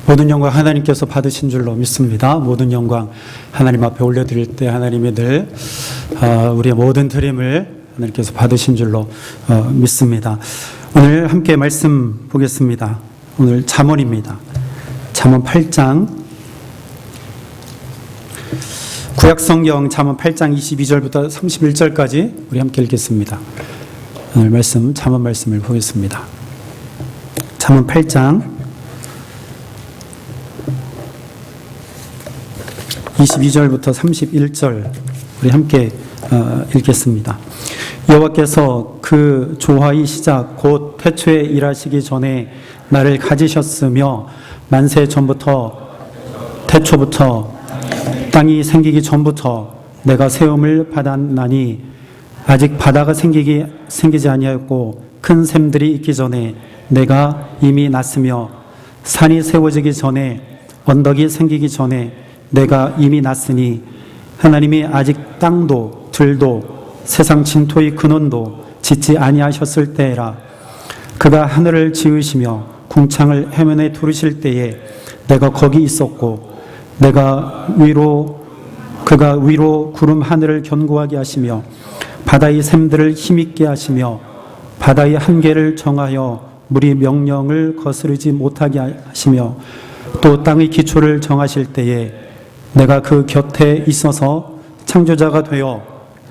모든 영광 하나님께서 받으신 줄로 믿습니다. 모든 영광 하나님 앞에 올려드릴 때 하나님이 늘 우리의 모든 드림을 하나님께서 받으신 줄로 믿습니다. 오늘 함께 말씀 보겠습니다. 오늘 잠언입니다. 잠언 8장, 구약성경 잠언 8장 22절부터 31절까지 우리 함께 읽겠습니다. 오늘 말씀, 잠언 말씀을 보겠습니다. 잠언 8장 22절부터 31절 우리 함께 읽겠습니다. 여호와께서 그 조화의 시작 곧 태초에 일하시기 전에 나를 가지셨으며 만세 전부터 태초부터 땅이 생기기 전부터 내가 세움을 받았나니 아직 바다가 생기지 아니하였고 큰 샘들이 있기 전에 내가 이미 났으며 산이 세워지기 전에 언덕이 생기기 전에 내가 이미 났으니 하나님이 아직 땅도 들도 세상 진토의 근원도 짓지 아니하셨을 때라. 그가 하늘을 지으시며 궁창을 해면에 두르실 때에 내가 거기 있었고 그가 위로 구름 하늘을 견고하게 하시며 바다의 샘들을 힘있게 하시며 바다의 한계를 정하여 물이 명령을 거스르지 못하게 하시며 또 땅의 기초를 정하실 때에 내가 그 곁에 있어서 창조자가 되어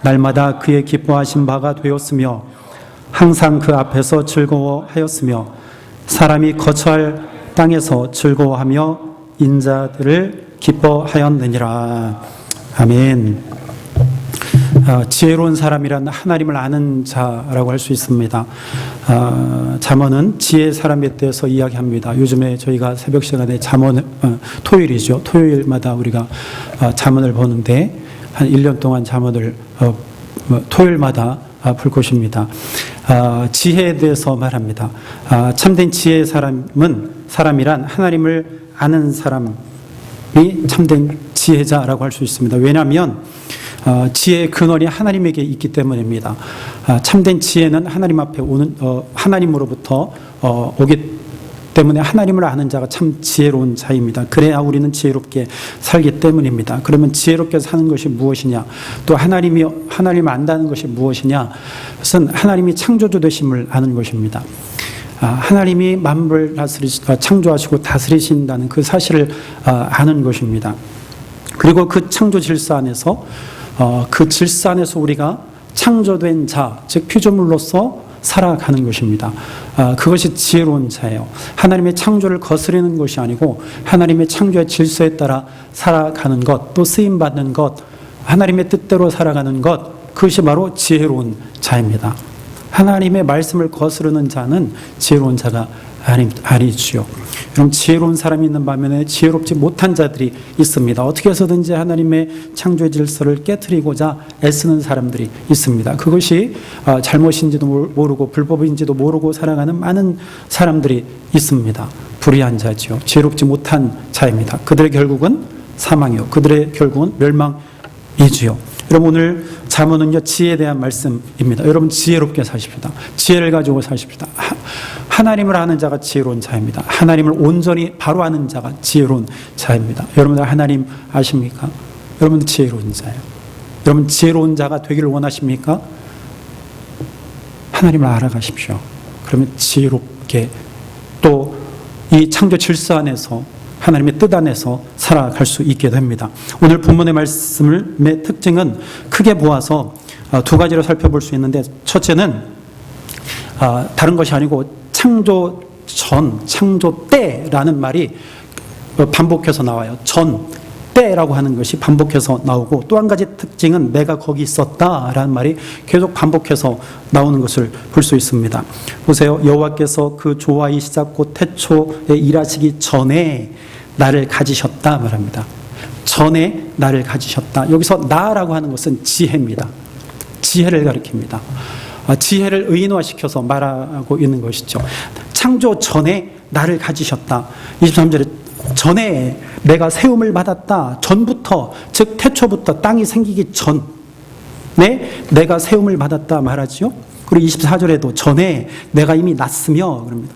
날마다 그의 기뻐하신 바가 되었으며 항상 그 앞에서 즐거워하였으며 사람이 거처할 땅에서 즐거워하며 인자들을 기뻐하였느니라. 아멘. 지혜로운 사람이란 하나님을 아는 자라고 할 수 있습니다. 잠언은 지혜의 사람에 대해서 이야기합니다. 요즘에 저희가 새벽 시간에 토요일이죠. 토요일마다 우리가 잠언을 보는데 한 1년 동안 잠언을 토요일마다 볼 것입니다. 지혜에 대해서 말합니다. 참된 지혜의 사람이란 하나님을 아는 사람이 참된 지혜자라고 할 수 있습니다. 왜냐하면 지혜의 근원이 하나님에게 있기 때문입니다. 참된 지혜는 하나님 앞에 오는 하나님으로부터 오기 때문에 하나님을 아는 자가 참 지혜로운 자입니다. 그래야 우리는 지혜롭게 살기 때문입니다. 그러면 지혜롭게 사는 것이 무엇이냐? 또 하나님을 안다는 것이 무엇이냐? 그것은 하나님이 창조주 되심을 아는 것입니다. 하나님이 만물을 창조하시고 다스리신다는 그 사실을 아는 것입니다. 그리고 그 창조 질서 안에서 우리가 창조된 자, 즉 피조물로서 살아가는 것입니다. 그것이 지혜로운 자예요. 하나님의 창조를 거스르는 것이 아니고 하나님의 창조의 질서에 따라 살아가는 것, 또 쓰임받는 것, 하나님의 뜻대로 살아가는 것, 그것이 바로 지혜로운 자입니다. 하나님의 말씀을 거스르는 자는 지혜로운 자가 아니지요. 그럼 지혜로운 사람이 있는 반면에 지혜롭지 못한 자들이 있습니다. 어떻게 해서든지 하나님의 창조의 질서를 깨트리고자 애쓰는 사람들이 있습니다. 그것이 잘못인지도 모르고 불법인지도 모르고 살아가는 많은 사람들이 있습니다. 불의한 자지요. 지혜롭지 못한 자입니다. 그들의 결국은 사망이요. 그들의 결국은 멸망이지요. 여러분 오늘 잠언은요 지혜에 대한 말씀입니다. 여러분 지혜롭게 사십시다. 지혜를 가지고 사십시다. 하나님을 아는 자가 지혜로운 자입니다. 하나님을 온전히 바로 아는 자가 지혜로운 자입니다. 여러분들 하나님 아십니까? 여러분들 지혜로운 자예요. 여러분 지혜로운 자가 되기를 원하십니까? 하나님을 알아가십시오. 그러면 지혜롭게 또 이 창조 질서 안에서 하나님의 뜻 안에서 살아갈 수 있게 됩니다. 오늘 본문의 말씀의 특징은 크게 보아서 두 가지로 살펴볼 수 있는데, 첫째는 다른 것이 아니고 창조 전, 창조 때라는 말이 반복해서 나와요. 전, 때라고 하는 것이 반복해서 나오고, 또 한 가지 특징은 내가 거기 있었다라는 말이 계속 반복해서 나오는 것을 볼 수 있습니다. 보세요. 여호와께서 그 조화의 시작 곧 태초에 일하시기 전에 나를 가지셨다 말합니다. 전에 나를 가지셨다. 여기서 나라고 하는 것은 지혜입니다. 지혜를 가리킵니다. 지혜를 의인화시켜서 말하고 있는 것이죠. 창조 전에 나를 가지셨다. 23절에 전에 내가 세움을 받았다. 전부터, 즉 태초부터 땅이 생기기 전에 내가 세움을 받았다 말하지요. 그리고 24절에도 전에 내가 이미 났으며 그럽니다.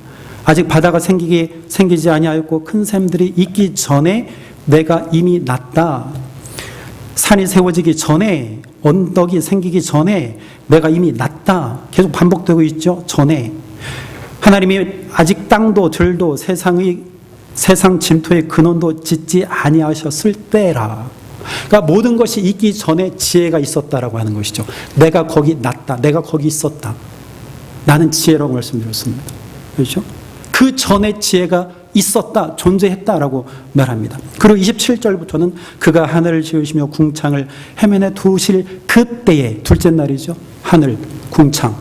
아직 바다가 생기지 아니하였고 큰 샘들이 있기 전에 내가 이미 났다. 산이 세워지기 전에, 언덕이 생기기 전에 내가 이미 났다. 계속 반복되고 있죠. 전에. 하나님이 아직 땅도 들도 세상 진토의 근원도 짓지 아니하셨을 때라. 그러니까 모든 것이 있기 전에 지혜가 있었다라고 하는 것이죠. 내가 거기 났다. 내가 거기 있었다. 나는 지혜라고 말씀드렸습니다. 그렇죠? 그 전에 지혜가 있었다, 존재했다라고 말합니다. 그리고 27절부터는 그가 하늘을 지으시며 궁창을 해면에 두실 그때에, 둘째 날이죠. 하늘, 궁창,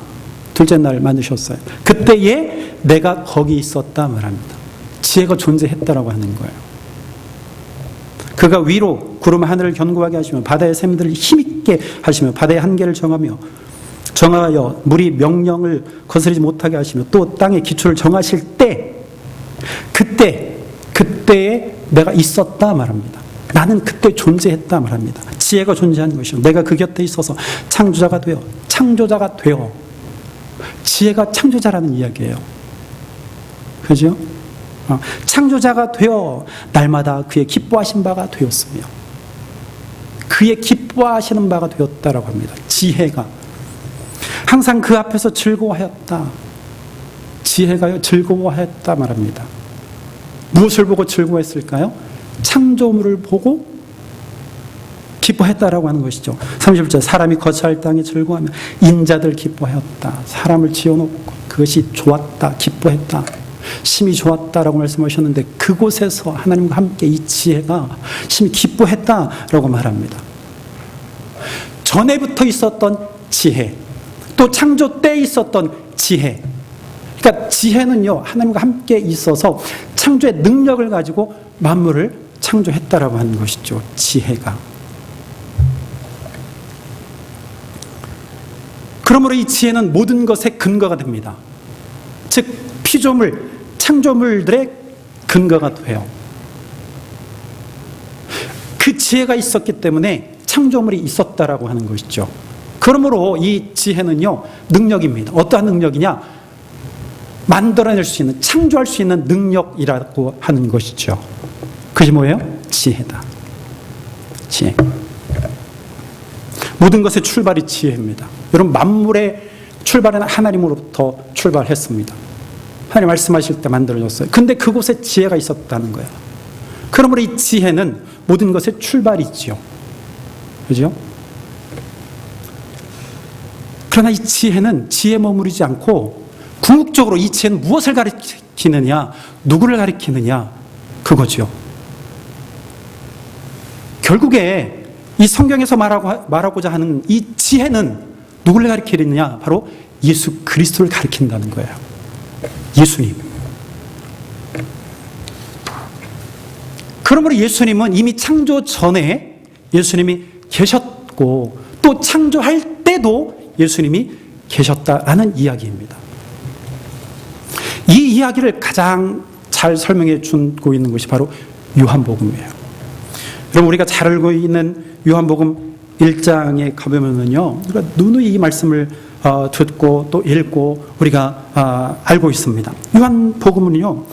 둘째 날 만드셨어요. 그때에 내가 거기 있었다 말합니다. 지혜가 존재했다라고 하는 거예요. 그가 위로 구름 하늘을 견고하게 하시며 바다의 샘들을 힘있게 하시며 바다의 한계를 정하여 물이 명령을 거스르지 못하게 하시며 또 땅의 기초를 정하실 때 그때에 내가 있었다 말합니다. 나는 그때 존재했다 말합니다. 지혜가 존재하는 것이요. 내가 그 곁에 있어서 창조자가 되어 지혜가 창조자라는 이야기예요. 그죠? 창조자가 되어 날마다 그의 기뻐하신 바가 되었으며 그의 기뻐하시는 바가 되었다라고 합니다. 지혜가 항상 그 앞에서 즐거워하였다. 지혜가 즐거워하였다 말합니다. 무엇을 보고 즐거워했을까요? 창조물을 보고 기뻐했다라고 하는 것이죠. 30절 사람이 거처할 땅에 즐거워하며 인자들 기뻐하였다. 사람을 지어놓고 그것이 좋았다. 기뻐했다. 심히 좋았다라고 말씀하셨는데 그곳에서 하나님과 함께 이 지혜가 심히 기뻐했다라고 말합니다. 전에부터 있었던 지혜, 또 창조 때 있었던 지혜. 그러니까 지혜는요, 하나님과 함께 있어서 창조의 능력을 가지고 만물을 창조했다라고 하는 것이죠. 지혜가. 그러므로 이 지혜는 모든 것의 근거가 됩니다. 즉 피조물, 창조물들의 근거가 돼요. 그 지혜가 있었기 때문에 창조물이 있었다라고 하는 것이죠. 그러므로 이 지혜는요, 능력입니다. 어떠한 능력이냐? 만들어낼 수 있는, 창조할 수 있는 능력이라고 하는 것이죠. 그것이 뭐예요? 지혜다. 지혜. 모든 것의 출발이 지혜입니다. 여러분, 만물의 출발은 하나님으로부터 출발했습니다. 하나님 말씀하실 때 만들어졌어요. 근데 그곳에 지혜가 있었다는 거예요. 그러므로 이 지혜는 모든 것의 출발이지요. 그죠? 그러나 이 지혜는 지혜 머무르지 않고 궁극적으로 이 지혜는 무엇을 가리키느냐, 누구를 가리키느냐, 그거죠. 결국에 이 성경에서 말하고자 하는 이 지혜는 누구를 가리키느냐, 바로 예수 그리스도를 가리킨다는 거예요. 예수님. 그러므로 예수님은 이미 창조 전에 예수님이 계셨고 또 창조할 때도 예수님이 계셨다라는 이야기입니다. 이 이야기를 가장 잘 설명해 주고 있는 것이 바로 요한복음이에요. 여러분, 우리가 잘 알고 있는 요한복음 1장에 가보면요, 우리가 누누이 이 말씀을 듣고 또 읽고 우리가 알고 있습니다. 요한복음은요,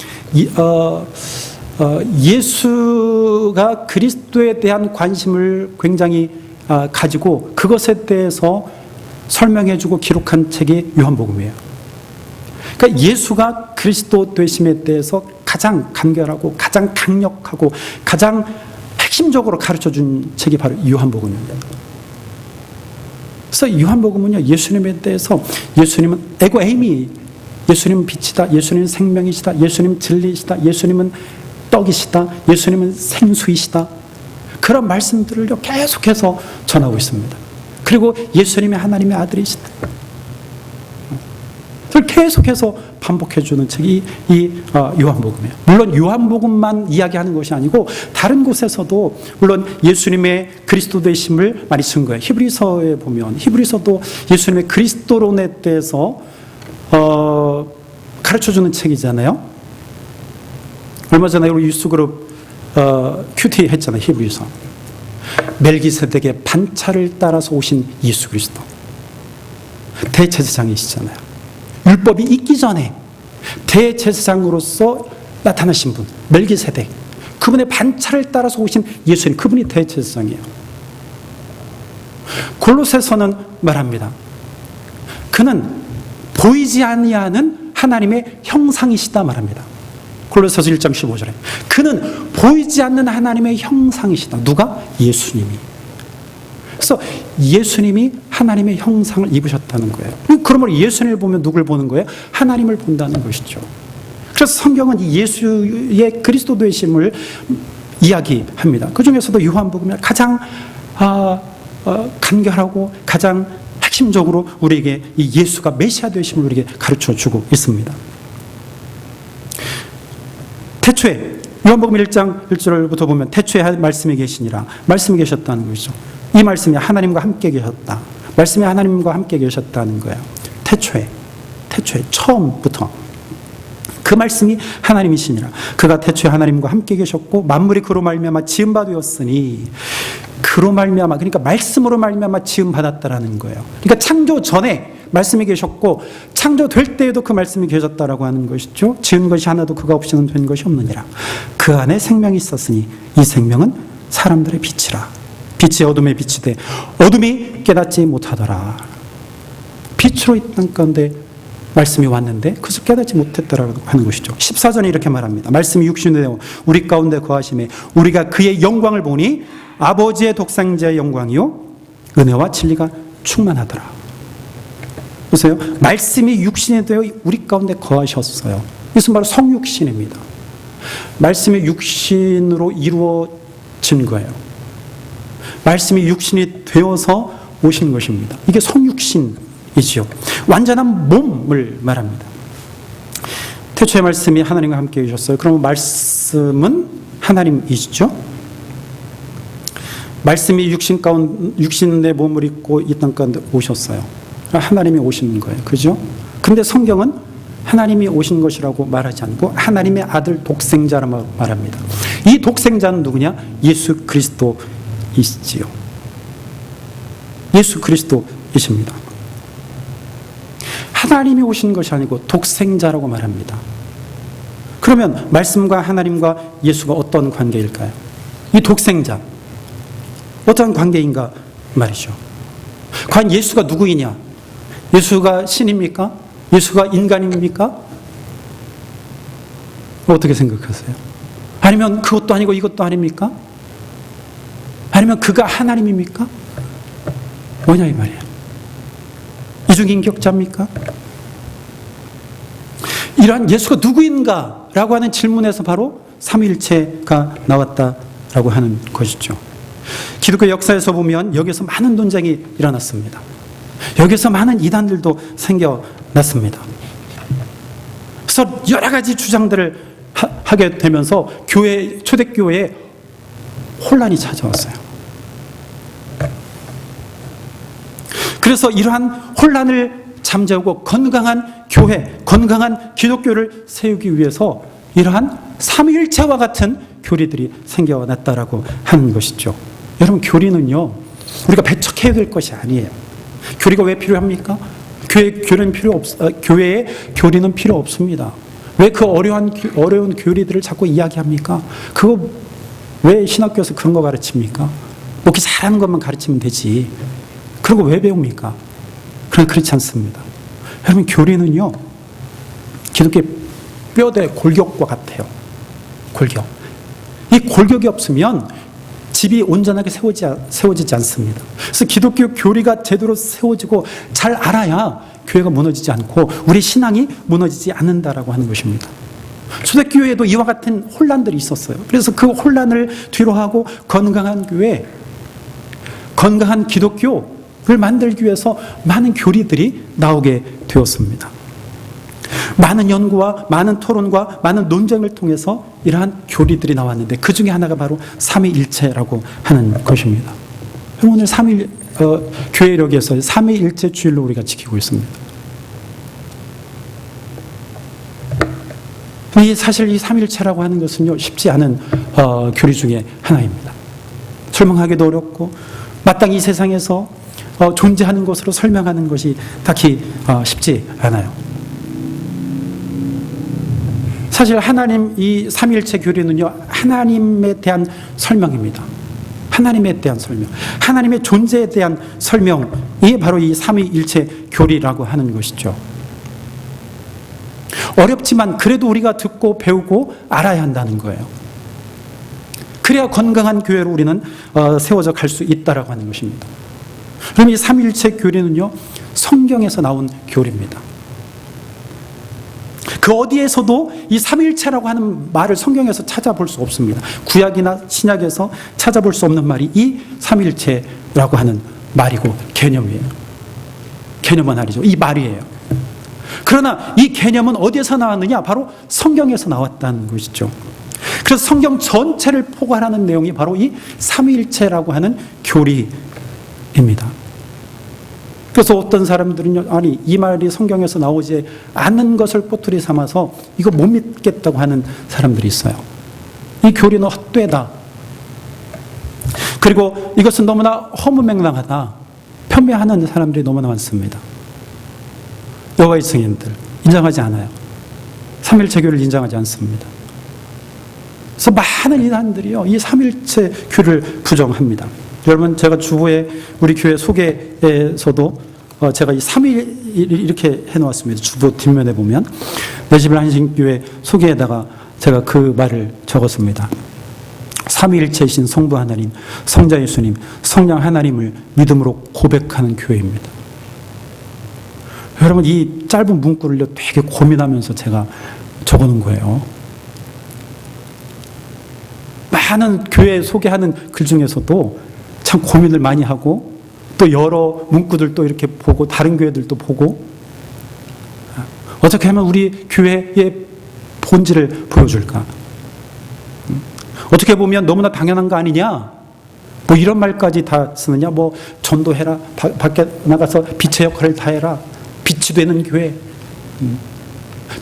예수가 그리스도에 대한 관심을 굉장히 가지고 그것에 대해서 설명해주고 기록한 책이 요한복음이에요. 그러니까 예수가 그리스도 되심에 대해서 가장 간결하고 가장 강력하고 가장 핵심적으로 가르쳐준 책이 바로 요한복음입니다. 그래서 요한복음은요, 예수님에 대해서 예수님은 에고 에이미, 예수님은 빛이다, 예수님은 생명이시다, 예수님은 진리이시다, 예수님은 떡이시다, 예수님은 생수이시다, 그런 말씀들을 계속해서 전하고 있습니다. 그리고 예수님이 하나님의 아들이시다, 그걸 계속해서 반복해주는 책이 이 요한복음이에요. 물론 요한복음만 이야기하는 것이 아니고 다른 곳에서도 물론 예수님의 그리스도 되심을 많이 증거해요. 히브리서에 보면 히브리서도 예수님의 그리스도론에 대해서 가르쳐주는 책이잖아요. 얼마 전에 우리 유스그룹 큐티 했잖아요. 히브리서. 멜기세덱의 반차를 따라서 오신 예수 그리스도, 대제사장이시잖아요. 율법이 있기 전에 대제사장으로서 나타나신 분, 멜기세덱, 그분의 반차를 따라서 오신 예수님, 그분이 대제사장이에요. 골로새서는 말합니다. 그는 보이지 아니하는 하나님의 형상이시다 말합니다. 골로새서 1장 15절에 그는 보이지 않는 하나님의 형상이시다. 누가? 예수님이. 그래서 예수님이 하나님의 형상을 입으셨다는 거예요. 그러므로 예수님을 보면 누굴 보는 거예요? 하나님을 본다는 것이죠. 그래서 성경은 예수의 그리스도 되심을 이야기합니다. 그 중에서도 요한복음이 가장 간결하고 가장 핵심적으로 우리에게 이 예수가 메시아 되심을 우리에게 가르쳐주고 있습니다. 태초에 요한복음 1장 1절부터 보면 태초에 말씀이 계시니라, 말씀이 계셨다는 것이죠. 이 말씀이 하나님과 함께 계셨다. 말씀이 하나님과 함께 계셨다는 거예요. 태초에 처음부터 그 말씀이 하나님이시니라. 그가 태초에 하나님과 함께 계셨고 만물이 그로 말미암아 지은 바 되었으니, 그로 말미암아, 그러니까 말씀으로 말미암아 지음 받았다라는 거예요. 그러니까 창조 전에 말씀이 계셨고 창조될 때에도 그 말씀이 계셨다라고 하는 것이죠. 지은 것이 하나도 그가 없이는 된 것이 없느니라. 그 안에 생명이 있었으니 이 생명은 사람들의 빛이라. 빛이 어둠에 비치되 어둠이 깨닫지 못하더라. 빛으로 이 땅 가운데 말씀이 왔는데 그것을 깨닫지 못했다라고 하는 것이죠. 14절에 이렇게 말합니다. 말씀이 육신이 되어 우리 가운데 거하심에 우리가 그의 영광을 보니 아버지의 독생자의 영광이요 은혜와 진리가 충만하더라. 보세요. 말씀이 육신이 되어 우리 가운데 거하셨어요. 이것은 바로 성육신입니다. 말씀이 육신으로 이루어진 거예요. 말씀이 육신이 되어서 오신 것입니다. 이게 성육신이지요. 완전한 몸을 말합니다. 태초의 말씀이 하나님과 함께 계셨어요. 그러면 말씀은 하나님이시죠. 말씀이 육신의 몸을 입고 이 땅 가운데 오셨어요. 하나님이 오시는 거예요. 그죠? 근데 성경은 하나님이 오신 것이라고 말하지 않고 하나님의 아들 독생자라고 말합니다. 이 독생자는 누구냐? 예수 그리스도이시지요. 예수 그리스도이십니다. 하나님이 오신 것이 아니고 독생자라고 말합니다. 그러면 말씀과 하나님과 예수가 어떤 관계일까요? 이 독생자 어떤 관계인가 말이죠. 과연 예수가 누구이냐? 예수가 신입니까? 예수가 인간입니까? 어떻게 생각하세요? 아니면 그것도 아니고 이것도 아닙니까? 아니면 그가 하나님입니까? 뭐냐 이 말이에요. 이중인격자입니까? 이러한 예수가 누구인가? 라고 하는 질문에서 바로 삼위일체가 나왔다라고 하는 것이죠. 기독교 역사에서 보면 여기서 많은 논쟁이 일어났습니다. 여기서 많은 이단들도 생겨났습니다. 그래서 여러 가지 주장들을 하게 되면서 초대교회에 혼란이 찾아왔어요. 그래서 이러한 혼란을 잠재우고 건강한 교회, 건강한 기독교를 세우기 위해서 이러한 삼위일체와 같은 교리들이 생겨났다라고 하는 것이죠. 여러분, 교리는요, 우리가 배척해야 될 것이 아니에요. 교리가 왜 필요합니까? 교회에 교리는 필요 없습니다. 왜 그 어려운 교리들을 자꾸 이야기합니까? 그거 왜 신학교에서 그런 거 가르칩니까? 먹기 잘하는 것만 가르치면 되지. 그런 거 왜 배웁니까? 그러나 그렇지 않습니다. 여러분, 교리는요, 기독교의 뼈대 골격과 같아요. 골격. 이 골격이 없으면 집이 온전하게 세워지지 않습니다. 그래서 기독교 교리가 제대로 세워지고 잘 알아야 교회가 무너지지 않고 우리 신앙이 무너지지 않는다라고 하는 것입니다. 초대교회에도 이와 같은 혼란들이 있었어요. 그래서 그 혼란을 뒤로하고 건강한 교회, 건강한 기독교를 만들기 위해서 많은 교리들이 나오게 되었습니다. 많은 연구와 많은 토론과 많은 논쟁을 통해서 이러한 교리들이 나왔는데 그 중에 하나가 바로 삼위일체라고 하는 것입니다. 오늘 교회력에서 삼위일체 주일로 우리가 지키고 있습니다. 사실 이 삼위일체라고 하는 것은요, 쉽지 않은 교리 중에 하나입니다. 설명하기도 어렵고 마땅히 이 세상에서 존재하는 것으로 설명하는 것이 딱히 쉽지 않아요. 사실 하나님 이 삼위일체 교리는요, 하나님에 대한 설명입니다. 하나님에 대한 설명, 하나님의 존재에 대한 설명이 바로 이 삼위일체 교리라고 하는 것이죠. 어렵지만 그래도 우리가 듣고 배우고 알아야 한다는 거예요. 그래야 건강한 교회로 우리는 세워져 갈 수 있다라고 하는 것입니다. 그럼 이 삼위일체 교리는요, 성경에서 나온 교리입니다. 그 어디에서도 이 삼위일체라고 하는 말을 성경에서 찾아볼 수 없습니다. 구약이나 신약에서 찾아볼 수 없는 말이 이 삼위일체라고 하는 말이고 개념이에요. 개념은 아니죠. 이 말이에요. 그러나 이 개념은 어디에서 나왔느냐? 바로 성경에서 나왔다는 것이죠. 그래서 성경 전체를 포괄하는 내용이 바로 이 삼위일체라고 하는 교리입니다. 그래서 어떤 사람들은요, 아니 이 말이 성경에서 나오지 않는 것을 꼬투리 삼아서 이거 못 믿겠다고 하는 사람들이 있어요. 이 교리는 헛되다. 그리고 이것은 너무나 허무맹랑하다. 편매하는 사람들이 너무나 많습니다. 여호와의 증인들 인정하지 않아요. 삼위일체 교리를 인정하지 않습니다. 그래서 많은 이단들이요, 이 삼위일체 교리를 부정합니다. 여러분, 제가 주보에 우리 교회 소개에서도 제가 이 3일 이렇게 해놓았습니다. 주보 뒷면에 보면 내시벨 한신교회 소개에다가 제가 그 말을 적었습니다. 삼위일체이신 성부 하나님, 성자 예수님, 성령 하나님을 믿음으로 고백하는 교회입니다. 여러분, 이 짧은 문구를요 되게 고민하면서 제가 적어놓은 거예요. 많은 교회 소개하는 글 중에서도 참 고민을 많이 하고 또 여러 문구들도 이렇게 보고 다른 교회들도 보고 어떻게 하면 우리 교회의 본질을 보여줄까? 어떻게 보면 너무나 당연한 거 아니냐? 뭐 이런 말까지 다 쓰느냐? 뭐 전도해라, 밖에 나가서 빛의 역할을 다해라, 빛이 되는 교회,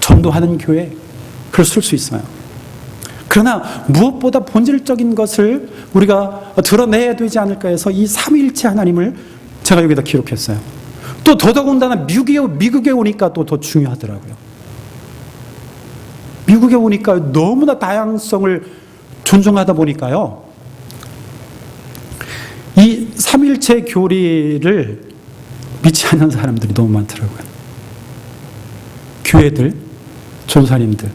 전도하는 교회, 그걸 쓸 수 있어요. 그러나 무엇보다 본질적인 것을 우리가 드러내야 되지 않을까 해서 이 삼위일체 하나님을 제가 여기다 기록했어요. 또 더더군다나 미국에 오니까 또 더 중요하더라고요. 미국에 오니까 너무나 다양성을 존중하다 보니까요, 이 삼위일체 교리를 믿지 않는 사람들이 너무 많더라고요. 교회들, 전사님들,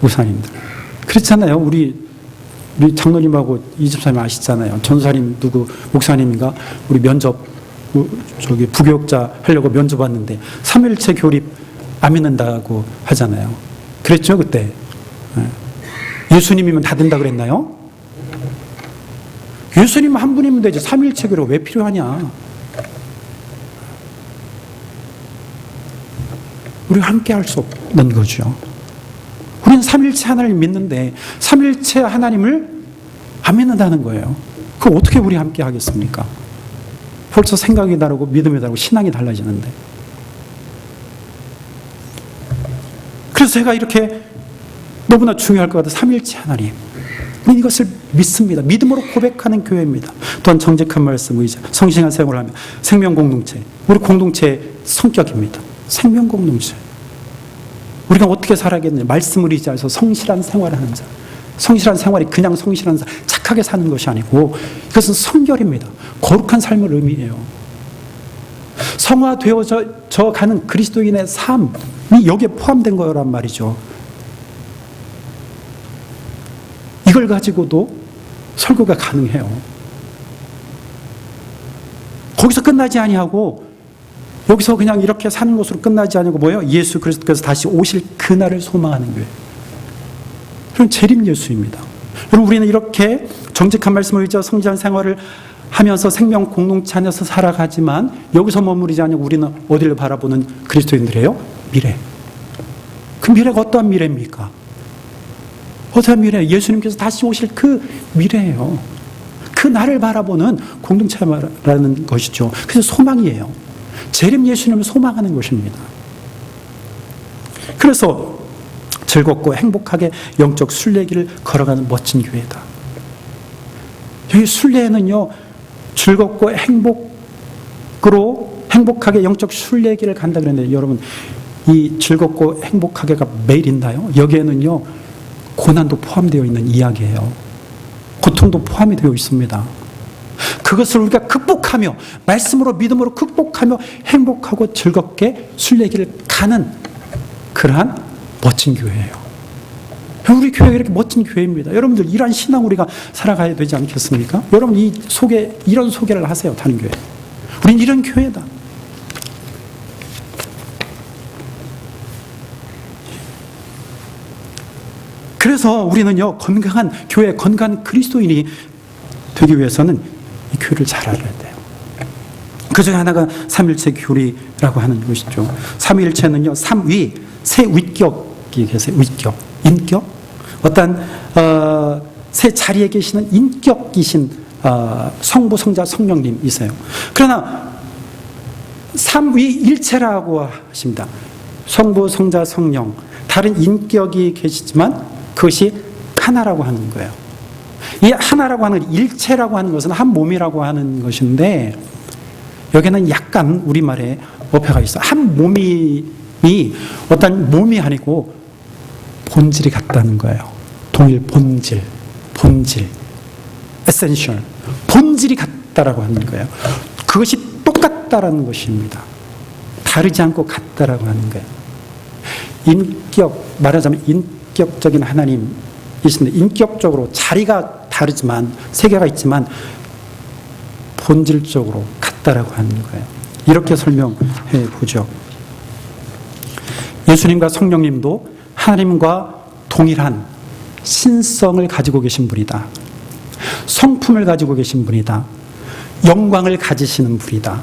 목사님들. 그렇잖아요. 우리 장로님하고 이 집사님 아시잖아요. 전사님 누구 목사님인가 우리 면접 저기 부교육자 하려고 면접 왔는데 삼위일체 교리 안 믿는다고 하잖아요. 그랬죠 그때. 예수님이면 다 된다 그랬나요? 예수님 한 분이면 되지 삼위일체 교리가 왜 필요하냐? 우리가 함께 할 수 없는 거죠. 우리는 삼위일체 하나님을 믿는데 삼위일체 하나님을 안 믿는다는 거예요. 그걸 어떻게 우리 함께 하겠습니까? 벌써 생각이 다르고 믿음이 다르고 신앙이 달라지는데. 그래서 제가 이렇게 너무나 중요할 것 같아요. 삼위일체 하나님. 우리는 이것을 믿습니다. 믿음으로 고백하는 교회입니다. 또한 정직한 말씀, 의자, 성실한 생활을 하며 생명 공동체. 우리 공동체의 성격입니다. 생명 공동체. 우리가 어떻게 살아야겠느냐? 말씀을 의지해서 성실한 생활을 하는 자. 성실한 생활이 그냥 성실한 자, 착하게 사는 것이 아니고 이것은 성결입니다. 거룩한 삶을 의미해요. 성화되어져 가는 그리스도인의 삶이 여기에 포함된 거란 말이죠. 이걸 가지고도 설교가 가능해요. 거기서 끝나지 아니하고 여기서 그냥 이렇게 사는 것으로 끝나지 않고 뭐예요? 예수 그리스도께서 다시 오실 그날을 소망하는 교회. 그럼 재림 예수입니다. 여러분, 우리는 이렇게 정직한 말씀을 의지하고 성실한 생활을 하면서 생명 공동체 안에서 살아가지만 여기서 머무르지 않고 우리는 어디를 바라보는 그리스도인들이에요? 미래. 그 미래가 어떠한 미래입니까? 어떠한 미래? 예수님께서 다시 오실 그 미래예요. 그 날을 바라보는 공동체라는 것이죠. 그래서 소망이에요. 재림 예수님을 소망하는 것입니다. 그래서 즐겁고 행복하게 영적 순례길을 걸어가는 멋진 교회다. 여기 순례는요, 즐겁고 행복하게 영적 순례길을 간다 그랬는데 여러분, 이 즐겁고 행복하게가 매일 있나요? 여기에는요, 고난도 포함되어 있는 이야기예요. 고통도 포함이 되어 있습니다. 그것을 우리가 극복하며 말씀으로 믿음으로 극복하며 행복하고 즐겁게 순례길을 가는 그러한 멋진 교회예요. 우리 교회가 이렇게 멋진 교회입니다. 여러분들 이러한 신앙 우리가 살아가야 되지 않겠습니까? 여러분 이런 소개를 하세요. 다른 교회. 우린 이런 교회다. 그래서 우리는요, 건강한 교회, 건강한 그리스도인이 되기 위해서는 이 교회를 잘 알아야 돼요. 그 중에 하나가 삼일체 교리라고 하는 것이죠. 삼위일체는요, 삼위, 세 위격이 계세요. 위격, 인격. 어떤 세 자리에 계시는 인격이신 성부, 성자, 성령님이세요. 그러나 삼위일체라고 하십니다. 성부, 성자, 성령. 다른 인격이 계시지만 그것이 하나라고 하는 거예요. 이 하나라고 하는 일체라고 하는 것은 한 몸이라고 하는 것인데 여기는 약간 우리말에 어폐가 있어요. 한 몸이 어떤 몸이 아니고 본질이 같다는 거예요. 동일 본질, essential, 본질이 같다라고 하는 거예요. 그것이 똑같다라는 것입니다. 다르지 않고 같다라고 하는 거예요. 말하자면 인격적인 하나님이신데 인격적으로 자리가 다르지만 세계가 있지만 본질적으로 같다라고 하는 거예요. 이렇게 설명해 보죠. 예수님과 성령님도 하나님과 동일한 신성을 가지고 계신 분이다. 성품을 가지고 계신 분이다. 영광을 가지시는 분이다.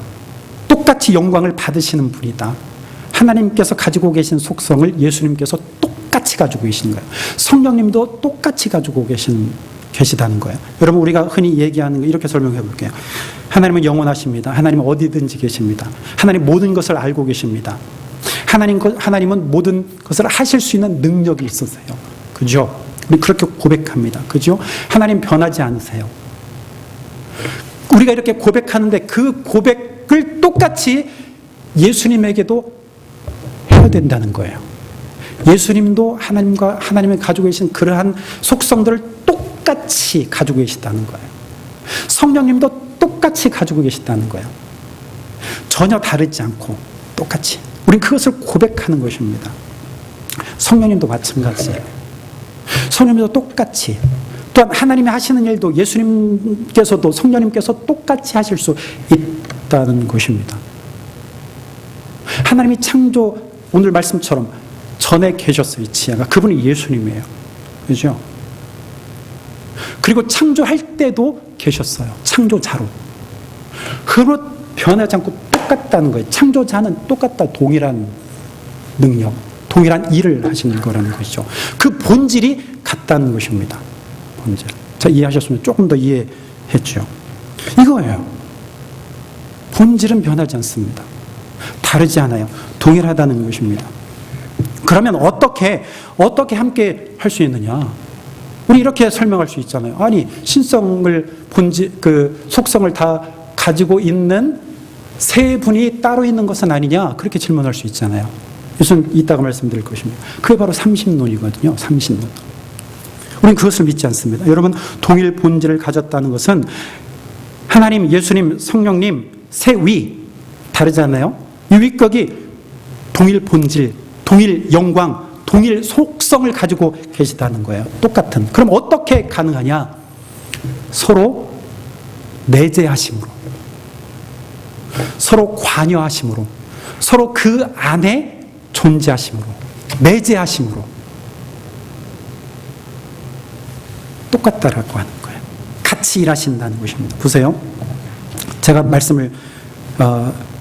똑같이 영광을 받으시는 분이다. 하나님께서 가지고 계신 속성을 예수님께서 똑같이 가지고 계신 거예요. 성령님도 똑같이 가지고 계시다는 거예요. 여러분 우리가 흔히 얘기하는 거 이렇게 설명해 볼게요. 하나님은 영원하십니다. 하나님은 어디든지 계십니다. 하나님 모든 것을 알고 계십니다. 하나님은 모든 것을 하실 수 있는 능력이 있으세요. 그죠? 우리 그렇게 고백합니다. 그죠? 하나님 변하지 않으세요. 우리가 이렇게 고백하는데 그 고백을 똑같이 예수님에게도 해야 된다는 거예요. 예수님도 하나님이 가지고 계신 그러한 속성들을 똑같이 가지고 계시다는 거예요. 성령님도 똑같이 가지고 계시다는 거예요. 전혀 다르지 않고 똑같이. 우린 그것을 고백하는 것입니다. 성령님도 마찬가지예요. 성령님도 똑같이. 또한 하나님이 하시는 일도 예수님께서도 성령님께서 똑같이 하실 수 있다는 것입니다. 하나님이 오늘 말씀처럼 전에 계셨어요. 이 지혜가. 그분이 예수님이에요. 그죠? 그리고 창조할 때도 계셨어요. 창조자로. 그로 변하지 않고 똑같다는 거예요. 창조자는 똑같다. 동일한 능력, 동일한 일을 하시는 거라는 것이죠. 그 본질이 같다는 것입니다. 본질. 자, 이해하셨으면 조금 더 이해했죠. 이거예요. 본질은 변하지 않습니다. 다르지 않아요. 동일하다는 것입니다. 그러면 어떻게 함께 할 수 있느냐? 우리 이렇게 설명할 수 있잖아요. 아니, 신성을 속성을 다 가지고 있는 세 분이 따로 있는 것은 아니냐? 그렇게 질문할 수 있잖아요. 이것은 이따가 말씀드릴 것입니다. 그게 바로 삼신론이거든요. 삼신론. 우리는 그것을 믿지 않습니다. 여러분, 동일 본질을 가졌다는 것은 하나님, 예수님, 성령님 세 위 다르지 않나요? 이 위격이 동일 본질, 동일 영광, 동일 속성을 가지고 계시다는 거예요. 똑같은. 그럼 어떻게 가능하냐? 서로 내재하심으로, 서로 관여하심으로, 서로 그 안에 존재하심으로, 내재하심으로 똑같다라고 하는 거예요. 같이 일하신다는 것입니다. 보세요. 제가 말씀을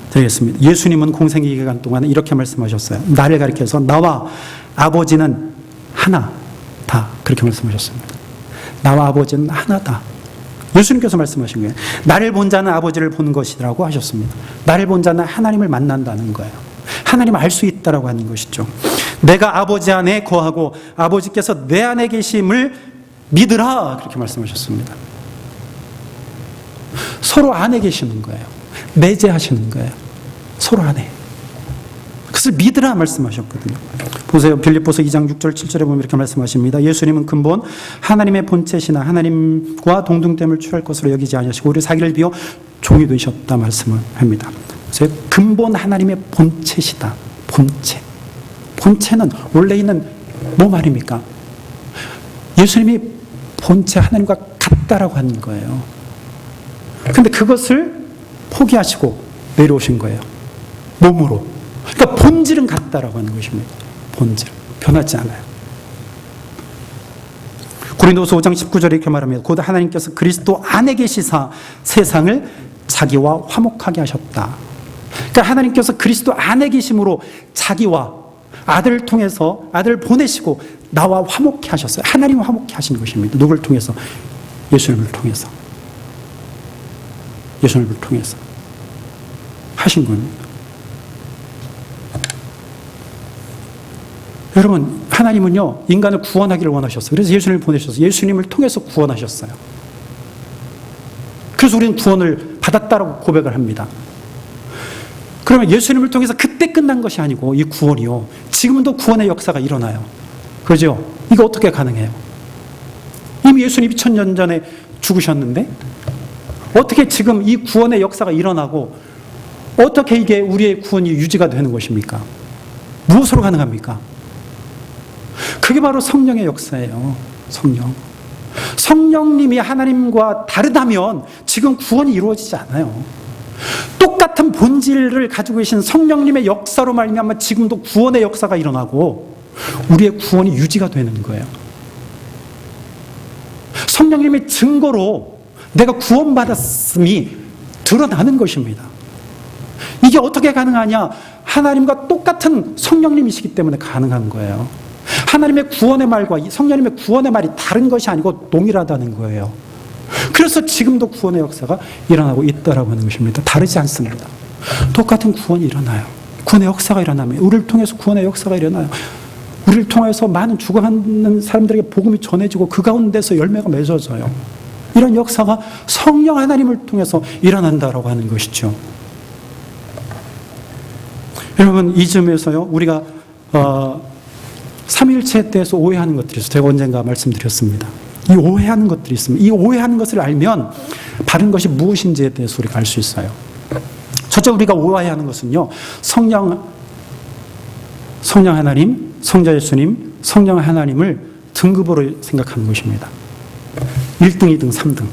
드리겠습니다. 예수님은 공생의 기간 동안에 이렇게 말씀하셨어요. 나를 가리켜서 나와 아버지는 하나다. 그렇게 말씀하셨습니다. 나와 아버지는 하나다. 예수님께서 말씀하신 거예요. 나를 본 자는 아버지를 본 것이라고 하셨습니다. 나를 본 자는 하나님을 만난다는 거예요. 하나님을 알 수 있다라고 하는 것이죠. 내가 아버지 안에 거하고 아버지께서 내 안에 계심을 믿으라. 그렇게 말씀하셨습니다. 서로 안에 계시는 거예요. 내재하시는 거예요. 서로 안에. 그것을 믿으라 말씀하셨거든요. 보세요. 빌립보서 2장 6절 7절에 보면 이렇게 말씀하십니다. 예수님은 근본 하나님의 본체시나 하나님과 동등됨을 취할 것으로 여기지 아니하시고 오히려 자기를 비워 종이 되셨다 말씀을 합니다. 그래서 근본 하나님의 본체시다. 본체. 본체는 원래 있는 뭐 말입니까? 예수님이 본체 하나님과 같다라고 하는 거예요. 근데 그것을 포기하시고 내려오신 거예요. 몸으로. 그러니까 본질은 같다라고 하는 것입니다. 본질. 변하지 않아요. 고린도서 5장 19절에 이렇게 말합니다. 곧 하나님께서 그리스도 안에 계시사 세상을 자기와 화목하게 하셨다. 그러니까 하나님께서 그리스도 안에 계심으로 자기와 아들을 통해서 아들을 보내시고 나와 화목케 하셨어요. 하나님 화목케 하신 것입니다. 누구를 통해서? 예수님을 통해서. 예수님을 통해서 하신 겁니다. 여러분, 하나님은요, 인간을 구원하기를 원하셨어요. 그래서 예수님을 보내셨어요. 예수님을 통해서 구원하셨어요. 그래서 우리는 구원을 받았다라고 고백을 합니다. 그러면 예수님을 통해서 그때 끝난 것이 아니고 이 구원이요, 지금도 구원의 역사가 일어나요. 그죠? 이거 어떻게 가능해요? 이미 예수님이 2000년 전에 죽으셨는데 어떻게 지금 이 구원의 역사가 일어나고 어떻게 이게 우리의 구원이 유지가 되는 것입니까? 무엇으로 가능합니까? 그게 바로 성령의 역사예요. 성령. 성령님이 하나님과 다르다면 지금 구원이 이루어지지 않아요. 똑같은 본질을 가지고 계신 성령님의 역사로 말미암아 지금도 구원의 역사가 일어나고 우리의 구원이 유지가 되는 거예요. 성령님의 증거로 내가 구원받았음이 드러나는 것입니다. 이게 어떻게 가능하냐? 하나님과 똑같은 성령님이시기 때문에 가능한 거예요. 하나님의 구원의 말과 성령님의 구원의 말이 다른 것이 아니고 동일하다는 거예요. 그래서 지금도 구원의 역사가 일어나고 있다라고 하는 것입니다. 다르지 않습니다. 똑같은 구원이 일어나요. 구원의 역사가 일어나면 우리를 통해서 구원의 역사가 일어나요. 우리를 통해서 많은 죽어가는 사람들에게 복음이 전해지고 그 가운데서 열매가 맺어져요. 이런 역사가 성령 하나님을 통해서 일어난다라고 하는 것이죠. 여러분, 이 점에서요, 우리가 삼위일체에 대해서 오해하는 것들이 있어요. 제가 언젠가 말씀드렸습니다. 이 오해하는 것들이 있습니다. 이 오해하는 것을 알면 바른 것이 무엇인지에 대해서 우리가 알 수 있어요. 첫째, 우리가 오해하는 것은요, 성령 하나님, 성자 예수님, 성령 하나님을 등급으로 생각하는 것입니다. 1등, 2등, 3등.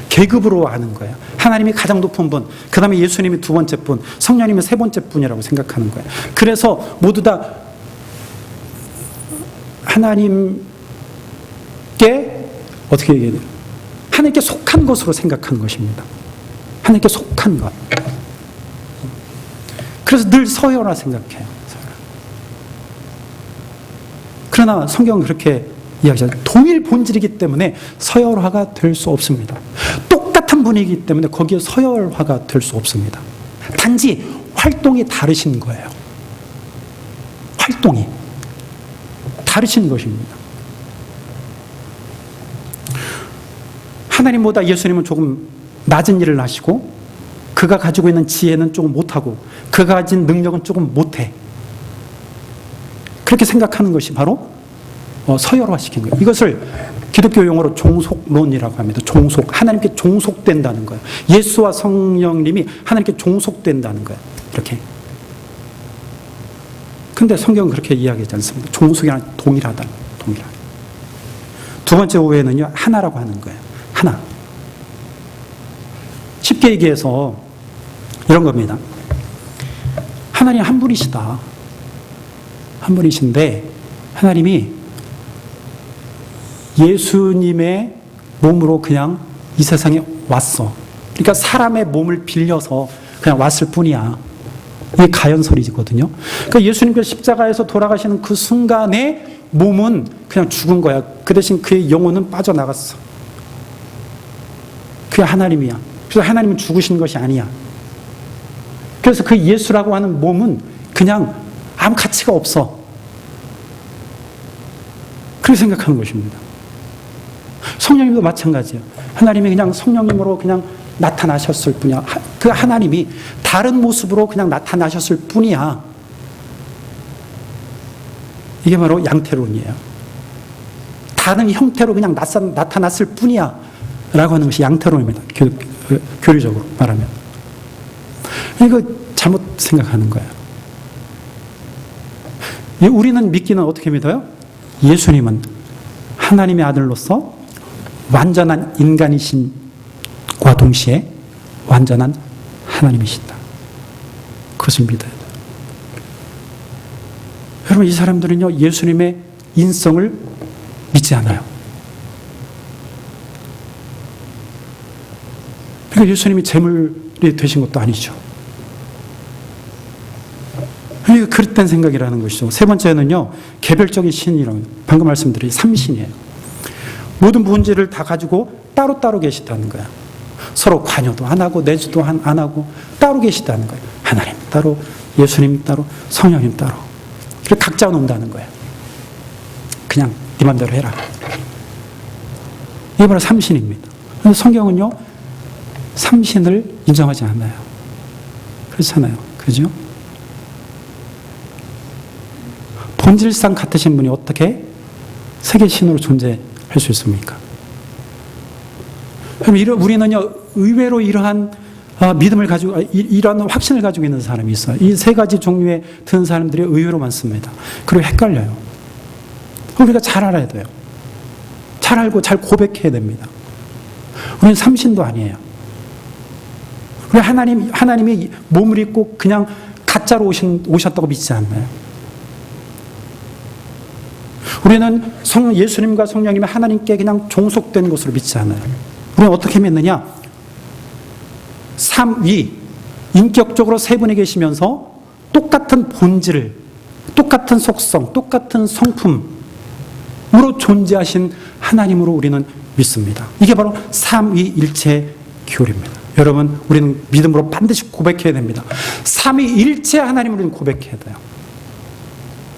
계급으로 아는 거예요. 하나님이 가장 높은 분, 그 다음에 예수님이 두 번째 분, 성령님이 세 번째 분이라고 생각하는 거예요. 그래서 모두 다 하나님께 어떻게 얘기해야 돼요? 하나님께 속한 것으로 생각하는 것입니다. 하나님께 속한 것. 그래서 늘 서열화 생각해요. 그러나 성경은 그렇게 이야기하죠. 동일 본질이기 때문에 서열화가 될 수 없습니다. 똑같은 분이기 때문에 거기에 서열화가 될 수 없습니다. 단지 활동이 다르신 거예요. 활동이 다르신 것입니다. 하나님보다 예수님은 조금 낮은 일을 하시고 그가 가지고 있는 지혜는 조금 못하고 그가 가진 능력은 조금 못해. 그렇게 생각하는 것이 바로 서열화시킨 거예요. 이것을 기독교 용어로 종속론이라고 합니다. 종속. 하나님께 종속된다는 거예요. 예수와 성령님이 하나님께 종속된다는 거예요. 이렇게. 근데 성경은 그렇게 이야기하지 않습니다. 종속이 아니라 동일하다. 동일하다. 두 번째 오해는요, 하나라고 하는 거예요. 하나. 쉽게 얘기해서 이런 겁니다. 하나님 한 분이시다. 한 분이신데 하나님이 예수님의 몸으로 그냥 이 세상에 왔어. 그러니까 사람의 몸을 빌려서 그냥 왔을 뿐이야. 이게 가연설이거든요. 그러니까 예수님께서 십자가에서 돌아가시는 그 순간에 몸은 그냥 죽은 거야. 그 대신 그의 영혼은 빠져나갔어. 그게 하나님이야. 그래서 하나님은 죽으신 것이 아니야. 그래서 그 예수라고 하는 몸은 그냥 아무 가치가 없어. 그렇게 생각하는 것입니다. 성령님도 마찬가지예요. 하나님이 그냥 성령님으로 그냥 나타나셨을 뿐이야. 그 하나님이 다른 모습으로 그냥 나타나셨을 뿐이야. 이게 바로 양태론이에요. 다른 형태로 그냥 나타났을 뿐이야 라고 하는 것이 양태론입니다. 교리적으로 말하면. 이거 잘못 생각하는 거예요. 우리는 믿기는 어떻게 믿어요? 예수님은 하나님의 아들로서 완전한 인간이신과 동시에 완전한 하나님이신다. 그것을 믿어야 돼요. 여러분, 이 사람들은요, 예수님의 인성을 믿지 않아요. 그러니까 예수님이 제물이 되신 것도 아니죠. 그러니까 그릇된 생각이라는 것이죠. 세 번째는요, 개별적인 신이라고, 방금 말씀드린 삼신이에요. 모든 본질을 다 가지고 따로따로 계시다는 거야. 서로 관여도 안 하고 내주도 안 하고 따로 계시다는 거예요. 하나님 따로, 예수님 따로, 성령님 따로. 그리고 각자 논다는 거예요. 그냥 네 맘대로 해라. 이게 바로 삼신입니다. 그런데 성경은요, 삼신을 인정하지 않아요. 그렇잖아요. 그죠? 본질상 같으신 분이 어떻게 세계 신으로 존재할 수 있습니까? 그럼 우리는요, 의외로 이러한 믿음을 가지고, 이러한 확신을 가지고 있는 사람이 있어요. 이 세 가지 종류에 드는 사람들이 의외로 많습니다. 그리고 헷갈려요. 우리가 잘 알아야 돼요. 잘 알고 잘 고백해야 됩니다. 우리는 삼신도 아니에요. 우리 하나님이 몸을 입고 그냥 가짜로 오셨다고 믿지 않나요? 우리는 예수님과 성령님이 하나님께 그냥 종속된 것으로 믿지 않아요. 우리는 어떻게 믿느냐? 삼위, 인격적으로 세 분이 계시면서 똑같은 본질을, 똑같은 속성, 똑같은 성품으로 존재하신 하나님으로 우리는 믿습니다. 이게 바로 삼위일체 교리입니다. 여러분, 우리는 믿음으로 반드시 고백해야 됩니다. 삼위일체 하나님을 우리는 고백해야 돼요.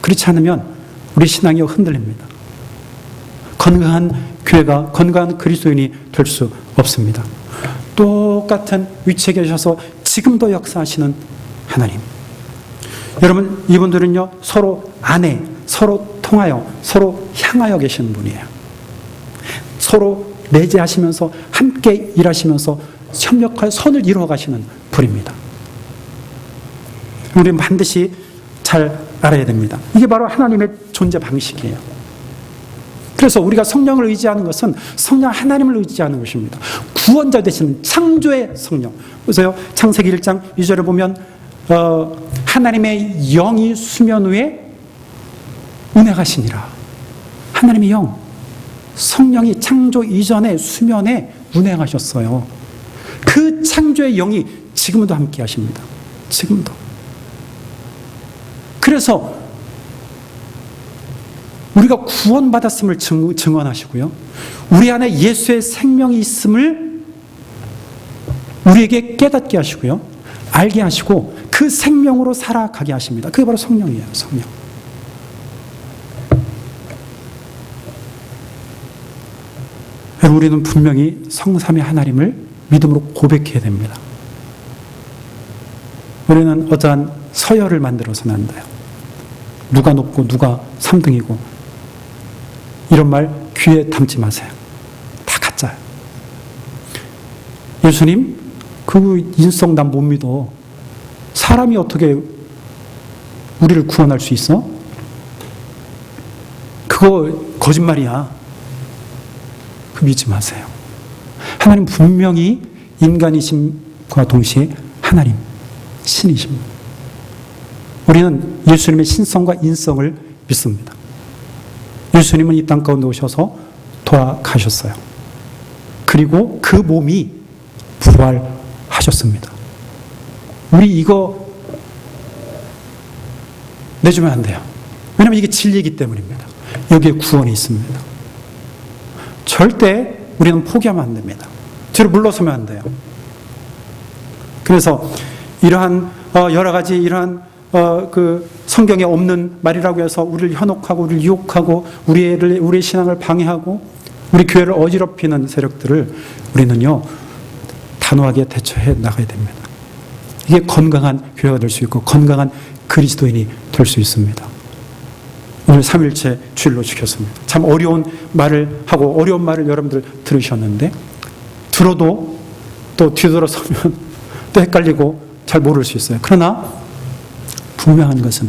그렇지 않으면 우리 신앙이 흔들립니다. 건강한 교회가, 건강한 그리스도인이 될 수 없습니다. 똑같은 위치에 계셔서 지금도 역사하시는 하나님. 여러분, 이분들은요, 서로 안에, 서로 통하여, 서로 향하여 계시는 분이에요. 서로 내재하시면서 함께 일하시면서 협력하여 선을 이루어 가시는 분입니다. 우리는 반드시 잘 알아야 됩니다. 이게 바로 하나님의 존재 방식이에요. 그래서 우리가 성령을 의지하는 것은 성령 하나님을 의지하는 것입니다. 구원자 되시는 창조의 성령. 보세요. 창세기 1장 2절에 보면 하나님의 영이 수면 위에 운행하시니라. 하나님의 영, 성령이 창조 이전에 수면에 운행하셨어요. 그 창조의 영이 지금도 함께 하십니다. 지금도. 그래서 우리가 구원받았음을 증언하시고요. 우리 안에 예수의 생명이 있음을 우리에게 깨닫게 하시고요. 알게 하시고 그 생명으로 살아가게 하십니다. 그게 바로 성령이에요. 성령. 우리는 분명히 성삼위 하나님을 믿음으로 고백해야 됩니다. 우리는 어떠한 서열을 만들어서는 안 돼요. 누가 높고 누가 3등이고 이런 말 귀에 담지 마세요. 다 가짜예요. 예수님, 그 인성 난 못 믿어. 사람이 어떻게 우리를 구원할 수 있어? 그거 거짓말이야. 그 믿지 마세요. 하나님 분명히 인간이심과 동시에 하나님, 신이십니다. 우리는 예수님의 신성과 인성을 믿습니다. 예수님은 이 땅 가운데 오셔서 돌아가셨어요. 그리고 그 몸이 부활하셨습니다. 우리 이거 내주면 안 돼요. 왜냐하면 이게 진리이기 때문입니다. 여기에 구원이 있습니다. 절대 우리는 포기하면 안 됩니다. 뒤로 물러서면 안 돼요. 그래서 이러한 여러 가지 이러한 그 성경에 없는 말이라고 해서 우리를 현혹하고 우리를 유혹하고 우리의 신앙을 방해하고 우리 교회를 어지럽히는 세력들을 우리는요 단호하게 대처해 나가야 됩니다. 이게 건강한 교회가 될 수 있고 건강한 그리스도인이 될 수 있습니다. 오늘 삼일체 주일로 지켰습니다. 참 어려운 말을 하고 어려운 말을 여러분들 들으셨는데 들어도 또 뒤돌아서면 또 헷갈리고 잘 모를 수 있어요. 그러나 분명한 것은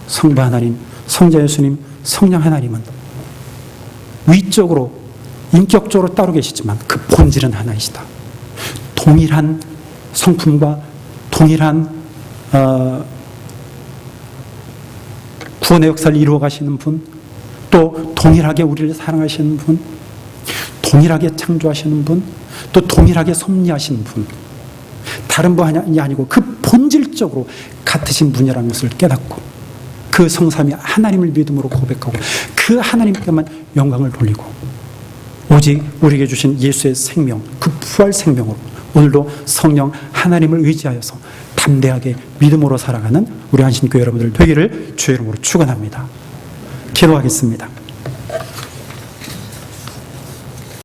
성부 하나님, 성자 예수님, 성령 하나님은 위적으로 인격적으로 따로 계시지만 그 본질은 하나이시다. 동일한 성품과 동일한 구원의 역사를 이루어 가시는 분, 또 동일하게 우리를 사랑하시는 분, 동일하게 창조하시는 분, 또 동일하게 섭리하시는 분, 다른 분이 아니고 그 본질적으로 같으신 분이라는 것을 깨닫고 그 성삼위 하나님을 믿음으로 고백하고 그 하나님께만 영광을 돌리고 오직 우리에게 주신 예수의 생명, 그 부활 생명으로 오늘도 성령 하나님을 의지하여서 담대하게 믿음으로 살아가는 우리 안신교회 여러분들 되기를 주의 이름으로 축원합니다. 기도하겠습니다.